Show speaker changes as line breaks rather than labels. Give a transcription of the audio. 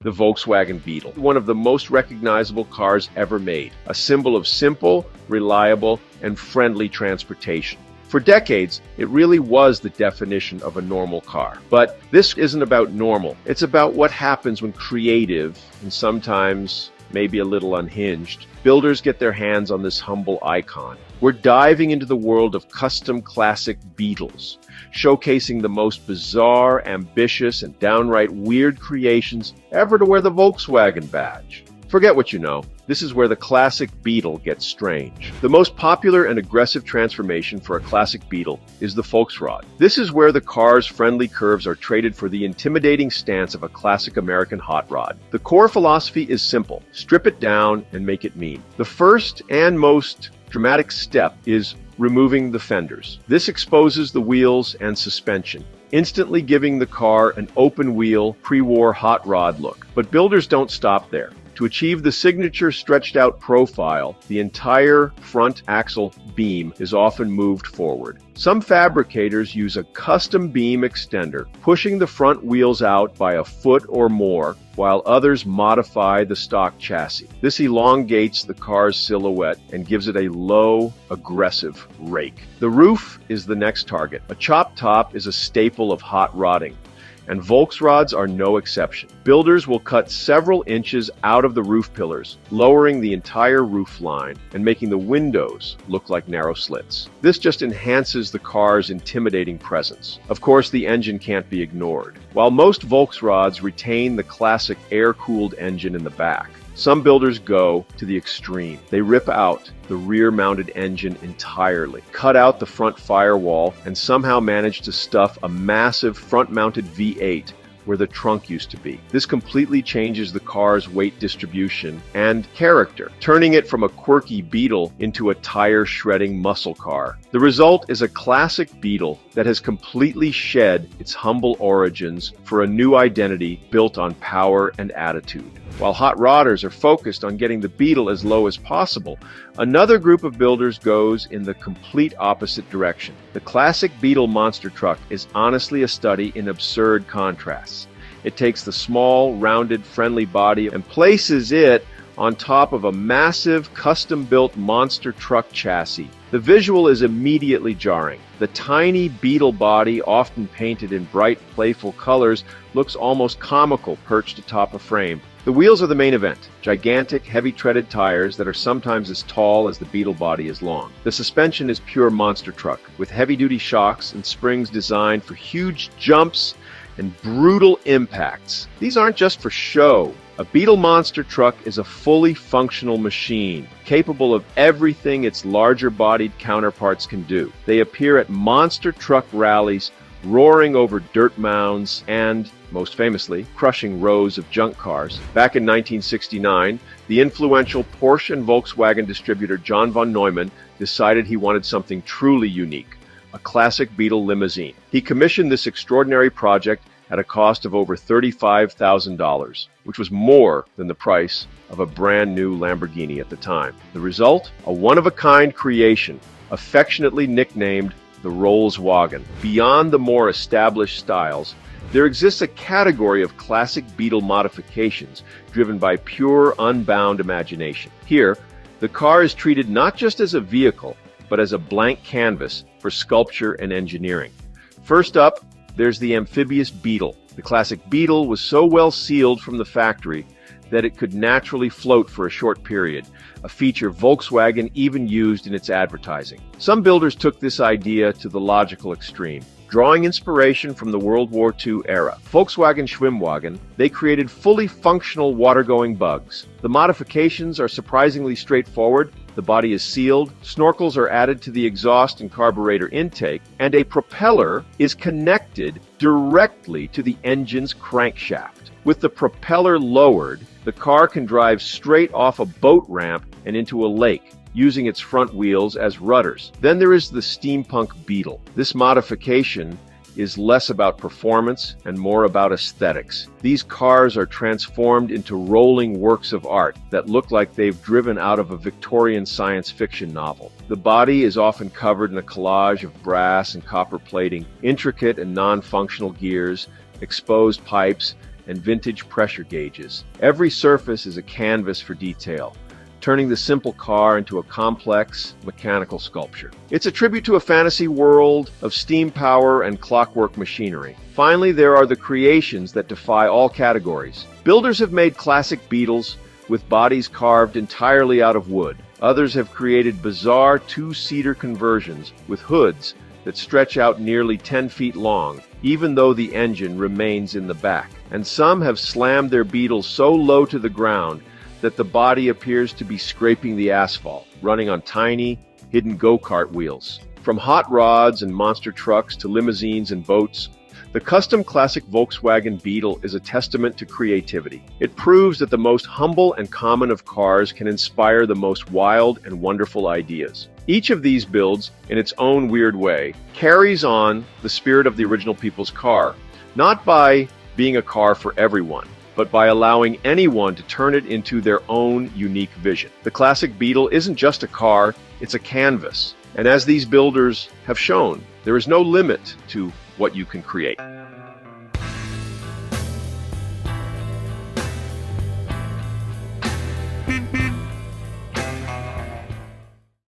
the Volkswagen Beetle, one of the most recognizable cars ever made, a symbol of simple, reliable, and friendly transportation. For decades, it really was the definition of a normal car. But this isn't about normal. It's about what happens when creative, and sometimes maybe a little unhinged, builders get their hands on this humble icon. We're diving into the world of custom classic Beetles, showcasing the most bizarre, ambitious, and downright weird creations ever to wear the Volkswagen badge. Forget what you know. This is where the classic Beetle gets strange. The most popular and aggressive transformation for a classic Beetle is the Volksrod. This is where the car's friendly curves are traded for the intimidating stance of a classic American hot rod. The core philosophy is simple: strip it down and make it mean. The first and most dramatic step is removing the fenders. This exposes the wheels and suspension, instantly giving the car an open-wheel, pre-war hot rod look. But builders don't stop there. To achieve the signature stretched-out profile, the entire front axle beam is often moved forward. Some fabricators use a custom beam extender, pushing the front wheels out by a foot or more, while others modify the stock chassis. This elongates the car's silhouette and gives it a low, aggressive rake. The roof is the next target. A chopped top is a staple of hot rodding, and Volksrods are no exception. Builders will cut several inches out of the roof pillars, lowering the entire roof line and making the windows look like narrow slits. This just enhances the car's intimidating presence. Of course, the engine can't be ignored. While most Volksrods retain the classic air-cooled engine in the back, some builders go to the extreme. They rip out the rear-mounted engine entirely, cut out the front firewall, and somehow manage to stuff a massive front-mounted V8 where the trunk used to be. This completely changes the car's weight distribution and character, turning it from a quirky Beetle into a tire-shredding muscle car. The result is a classic Beetle that has completely shed its humble origins for a new identity built on power and attitude. While hot rodders are focused on getting the Beetle as low as possible, another group of builders goes in the complete opposite direction. The classic Beetle monster truck is honestly a study in absurd contrasts. It takes the small, rounded, friendly body and places it on top of a massive, custom-built monster truck chassis. The visual is immediately jarring. The tiny Beetle body, often painted in bright, playful colors, looks almost comical perched atop a frame. The wheels are the main event, gigantic, heavy-treaded tires that are sometimes as tall as the Beetle body is long. The suspension is pure monster truck, with heavy-duty shocks and springs designed for huge jumps and brutal impacts. These aren't just for show. A Beetle monster truck is a fully functional machine, capable of everything its larger-bodied counterparts can do. They appear at monster truck rallies, roaring over dirt mounds and, most famously, crushing rows of junk cars. Back in 1969, the influential Porsche and Volkswagen distributor John von Neumann decided he wanted something truly unique: a classic Beetle limousine. He commissioned this extraordinary project at a cost of over $35,000, which was more than the price of a brand new Lamborghini at the time. The result? A one-of-a-kind creation, affectionately nicknamed the Rolls Wagon. Beyond the more established styles, there exists a category of classic Beetle modifications driven by pure, unbound imagination. Here, the car is treated not just as a vehicle, but as a blank canvas for sculpture and engineering. First up, there's the Amphibious Beetle. The classic Beetle was so well sealed from the factory that it could naturally float for a short period, a feature Volkswagen even used in its advertising. Some builders took this idea to the logical extreme. Drawing inspiration from the World War II era, Volkswagen Schwimmwagen, they created fully functional water-going bugs. The modifications are surprisingly straightforward. The body is sealed, snorkels are added to the exhaust and carburetor intake, and a propeller is connected directly to the engine's crankshaft. With the propeller lowered, the car can drive straight off a boat ramp and into a lake, using its front wheels as rudders. Then there is the steampunk Beetle. This modification is less about performance and more about aesthetics. These cars are transformed into rolling works of art that look like they've driven out of a Victorian science fiction novel. The body is often covered in a collage of brass and copper plating, intricate and non-functional gears, exposed pipes, and vintage pressure gauges. Every surface is a canvas for detail, turning the simple car into a complex mechanical sculpture. It's a tribute to a fantasy world of steam power and clockwork machinery. Finally, there are the creations that defy all categories. Builders have made classic Beetles with bodies carved entirely out of wood. Others have created bizarre two-seater conversions with hoods that stretch out nearly 10 feet long, even though the engine remains in the back. And some have slammed their Beetles so low to the ground that the body appears to be scraping the asphalt, running on tiny, hidden go-kart wheels. From hot rods and monster trucks to limousines and boats, the custom classic Volkswagen Beetle is a testament to creativity. It proves that the most humble and common of cars can inspire the most wild and wonderful ideas. Each of these builds, in its own weird way, carries on the spirit of the original people's car, not by being a car for everyone, but by allowing anyone to turn it into their own unique vision. The classic Beetle isn't just a car, it's a canvas. And as these builders have shown, there is no limit to what you can create.